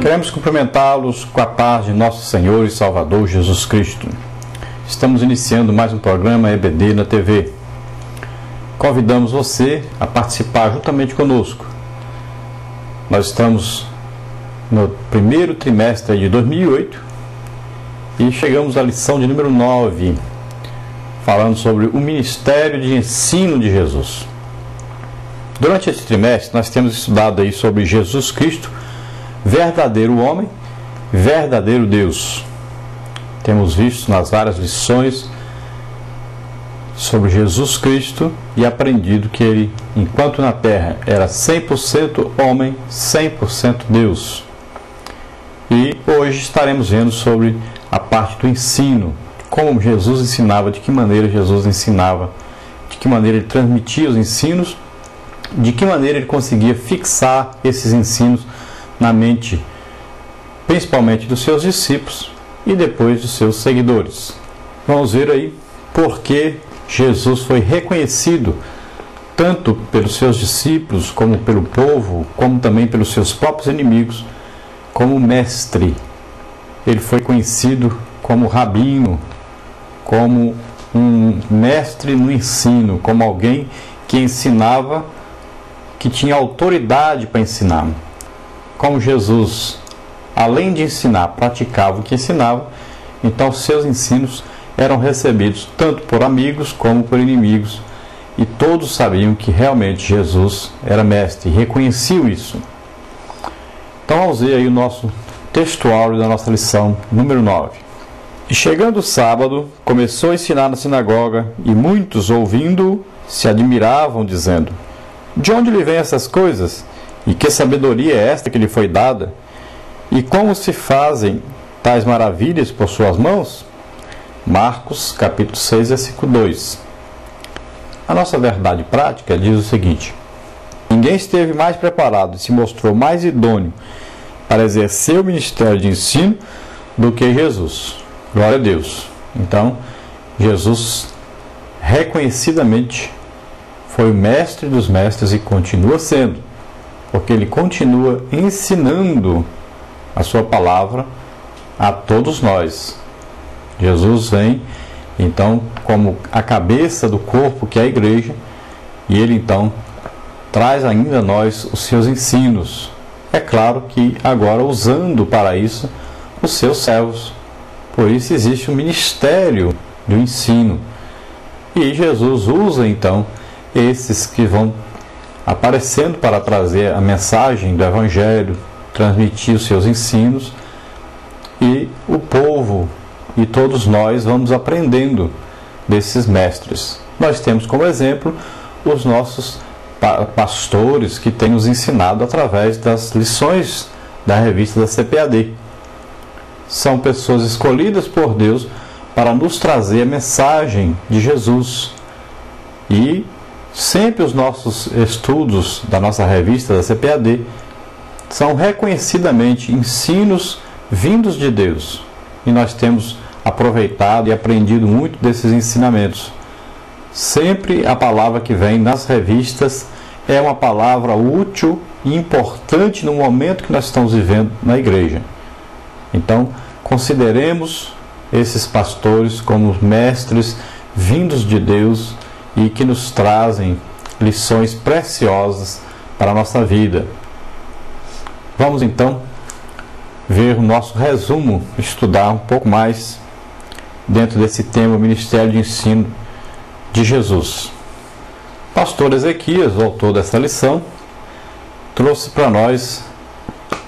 Queremos cumprimentá-los com a paz de nosso Senhor e Salvador Jesus Cristo. Estamos iniciando mais um programa EBD na TV. Convidamos você a participar juntamente conosco. Nós estamos no primeiro trimestre de 2008 e chegamos à lição de número 9, falando sobre o ministério de ensino de Jesus. Durante esse trimestre nós temos estudado aí sobre Jesus Cristo, verdadeiro homem, verdadeiro Deus. Temos visto nas várias lições sobre Jesus Cristo e aprendido que ele, enquanto na terra, era 100% homem, 100% Deus. E hoje estaremos vendo sobre a parte do ensino, como Jesus ensinava, de que maneira Jesus ensinava, de que maneira ele transmitia os ensinos, de que maneira ele conseguia fixar esses ensinos na mente, principalmente dos seus discípulos e depois dos seus seguidores. Vamos ver aí por que Jesus foi reconhecido tanto pelos seus discípulos, como pelo povo, como também pelos seus próprios inimigos, como mestre. Ele foi conhecido como rabino, como um mestre no ensino, como alguém que ensinava, que tinha autoridade para ensinar. Como Jesus, além de ensinar, praticava o que ensinava, então seus ensinos eram recebidos tanto por amigos como por inimigos, e todos sabiam que realmente Jesus era mestre, e reconheciam isso. Então vamos ver aí o nosso textuário da nossa lição número 9. E chegando o sábado, começou a ensinar na sinagoga, e muitos, ouvindo-o, se admiravam, dizendo: de onde lhe vêm essas coisas? E que sabedoria é esta que lhe foi dada? E como se fazem tais maravilhas por suas mãos? Marcos, capítulo 6, versículo 2. A nossa verdade prática diz o seguinte: ninguém esteve mais preparado e se mostrou mais idôneo para exercer o ministério de ensino do que Jesus. Glória a Deus. Então, Jesus reconhecidamente foi o mestre dos mestres e continua sendo, porque ele continua ensinando a sua palavra a todos nós. Jesus vem, então, como a cabeça do corpo, que é a igreja, e ele, então, traz ainda a nós os seus ensinos. É claro que agora usando para isso os seus servos. Por isso existe um ministério do ensino. E Jesus usa, então, esses que vão aparecendo para trazer a mensagem do Evangelho, transmitir os seus ensinos, e o povo e todos nós vamos aprendendo desses mestres. Nós temos como exemplo os nossos pastores que têm nos ensinado através das lições da revista da CPAD. São pessoas escolhidas por Deus para nos trazer a mensagem de Jesus. E sempre os nossos estudos da nossa revista da CPAD são reconhecidamente ensinos vindos de Deus. E nós temos aproveitado e aprendido muito desses ensinamentos. Sempre a palavra que vem nas revistas é uma palavra útil e importante no momento que nós estamos vivendo na igreja. Então, consideremos esses pastores como mestres vindos de Deus e que nos trazem lições preciosas para a nossa vida. Vamos então ver o nosso resumo, estudar um pouco mais dentro desse tema, o Ministério de Ensino de Jesus. Pastor Ezequias, o autor dessa lição, trouxe para nós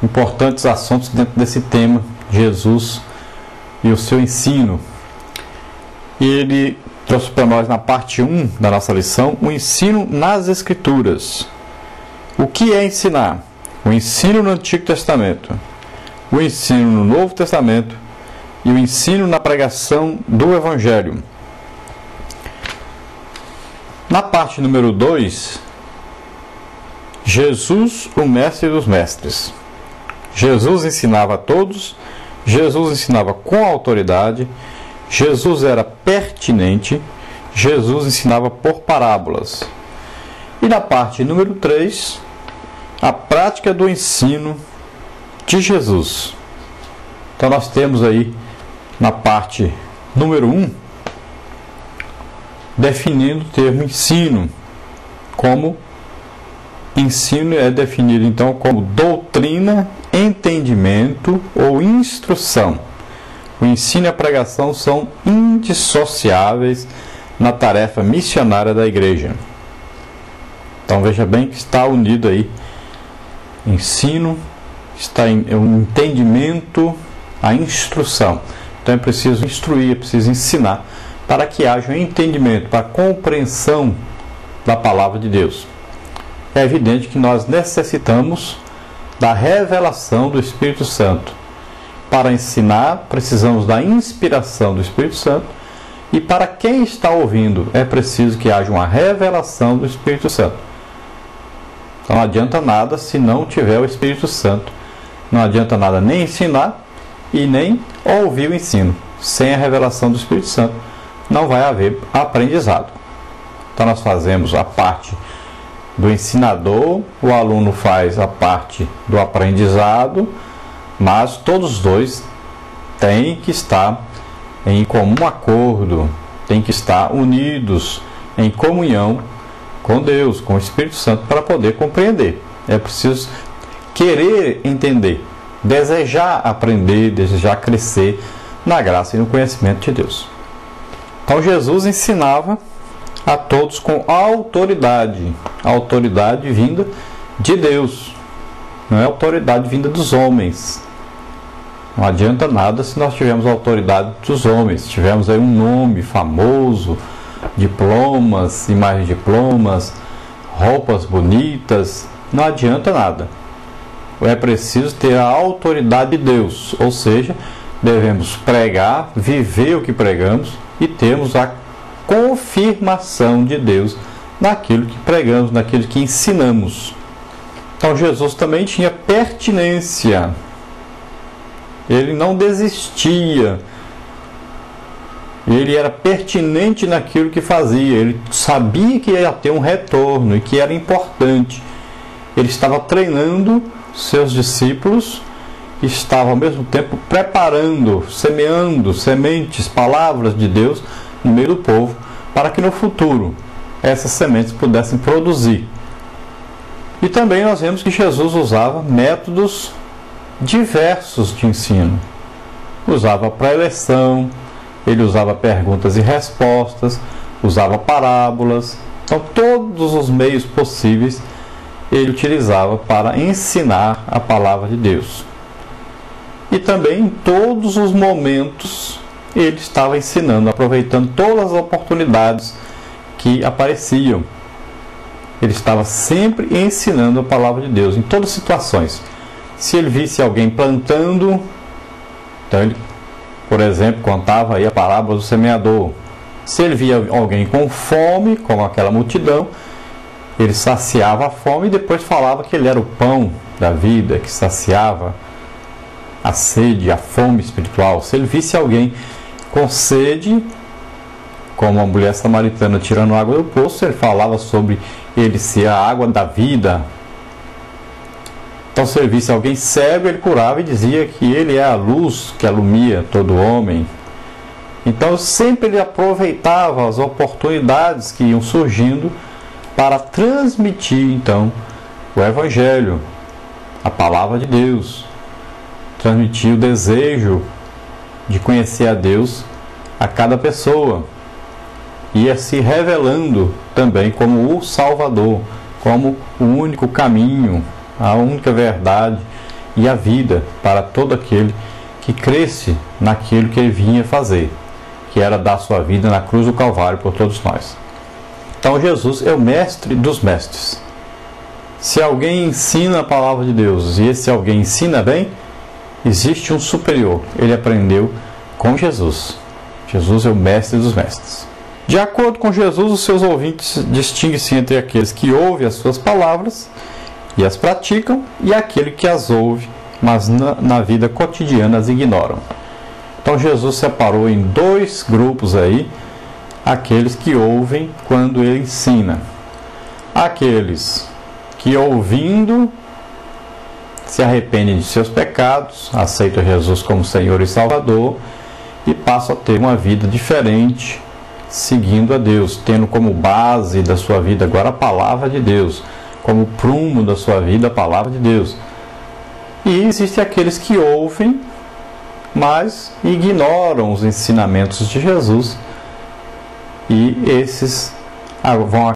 importantes assuntos dentro desse tema, Jesus e o seu ensino. E ele trouxe para nós, na parte 1 da nossa lição, o ensino nas Escrituras. O que é ensinar? O ensino no Antigo Testamento, o ensino no Novo Testamento e o ensino na pregação do Evangelho. Na parte número 2, Jesus, o mestre dos mestres. Jesus ensinava a todos, Jesus ensinava com autoridade, Jesus era pertinente, Jesus ensinava por parábolas. E na parte número 3, a prática do ensino de Jesus. Então nós temos aí na parte número 1, definindo o termo ensino. Como ensino é definido então como doutrina, entendimento ou instrução. O ensino e a pregação são indissociáveis na tarefa missionária da igreja. Então veja bem que está unido aí ensino, está em o entendimento, a instrução. Então é preciso instruir, é preciso ensinar para que haja um entendimento, para a compreensão da palavra de Deus. É evidente que nós necessitamos da revelação do Espírito Santo. Para ensinar, precisamos da inspiração do Espírito Santo, e para quem está ouvindo, é preciso que haja uma revelação do Espírito Santo. Então não adianta nada se não tiver o Espírito Santo. Não adianta nada nem ensinar e nem ouvir o ensino. Sem a revelação do Espírito Santo, não vai haver aprendizado. Então nós fazemos a parte do ensinador, o aluno faz a parte do aprendizado, mas todos os dois têm que estar em comum acordo, têm que estar unidos em comunhão com Deus, com o Espírito Santo, para poder compreender. É preciso querer entender, desejar aprender, desejar crescer na graça e no conhecimento de Deus. Então Jesus ensinava a todos com autoridade vinda de Deus, não é autoridade vinda dos homens. Não adianta nada se nós tivermos a autoridade dos homens, tivermos aí um nome famoso, diplomas e mais diplomas, roupas bonitas, não adianta nada. É preciso ter a autoridade de Deus, ou seja, devemos pregar, viver o que pregamos e termos a confirmação de Deus naquilo que pregamos, naquilo que ensinamos. Então Jesus também tinha pertinência. Ele não desistia. Ele era pertinente naquilo que fazia. Ele sabia que ia ter um retorno e que era importante. Ele estava treinando seus discípulos, estava ao mesmo tempo preparando, semeando sementes, palavras de Deus no meio do povo, para que no futuro essas sementes pudessem produzir. E também nós vemos que Jesus usava métodos diversos de ensino. Usava pré-eleição, ele usava perguntas e respostas, usava parábolas. Então todos os meios possíveis ele utilizava para ensinar a palavra de Deus. E também em todos os momentos ele estava ensinando, aproveitando todas as oportunidades que apareciam. Ele estava sempre ensinando a palavra de Deus, em todas as situações. Se ele visse alguém plantando, então ele, por exemplo, contava aí a parábola do semeador. Se ele via alguém com fome, como aquela multidão, ele saciava a fome e depois falava que ele era o pão da vida, que saciava a sede, a fome espiritual. Se ele visse alguém com sede, como a mulher samaritana tirando água do poço, ele falava sobre ele ser a água da vida. Então, se ele visse alguém cego, ele curava e dizia que ele é a luz que alumia todo homem. Então, sempre ele aproveitava as oportunidades que iam surgindo para transmitir, então, o Evangelho, a palavra de Deus, transmitir o desejo de conhecer a Deus a cada pessoa, ia se revelando também como o Salvador, como o único caminho, a única verdade e a vida para todo aquele que cresce naquilo que ele vinha fazer, que era dar sua vida na cruz do Calvário por todos nós. Então Jesus é o mestre dos mestres. Se alguém ensina a palavra de Deus e esse alguém ensina bem, existe um superior. Ele aprendeu com Jesus. Jesus é o mestre dos mestres. De acordo com Jesus, os seus ouvintes distinguem-se entre aqueles que ouvem as suas palavras e as praticam, e aquele que as ouve, mas na vida cotidiana as ignoram. Então Jesus separou em dois grupos aí, aqueles que ouvem quando ele ensina. Aqueles que ouvindo se arrependem de seus pecados, aceitam Jesus como Senhor e Salvador e passam a ter uma vida diferente, seguindo a Deus, tendo como base da sua vida agora a palavra de Deus, como prumo da sua vida a palavra de Deus. E existem aqueles que ouvem, mas ignoram os ensinamentos de Jesus, e esses vão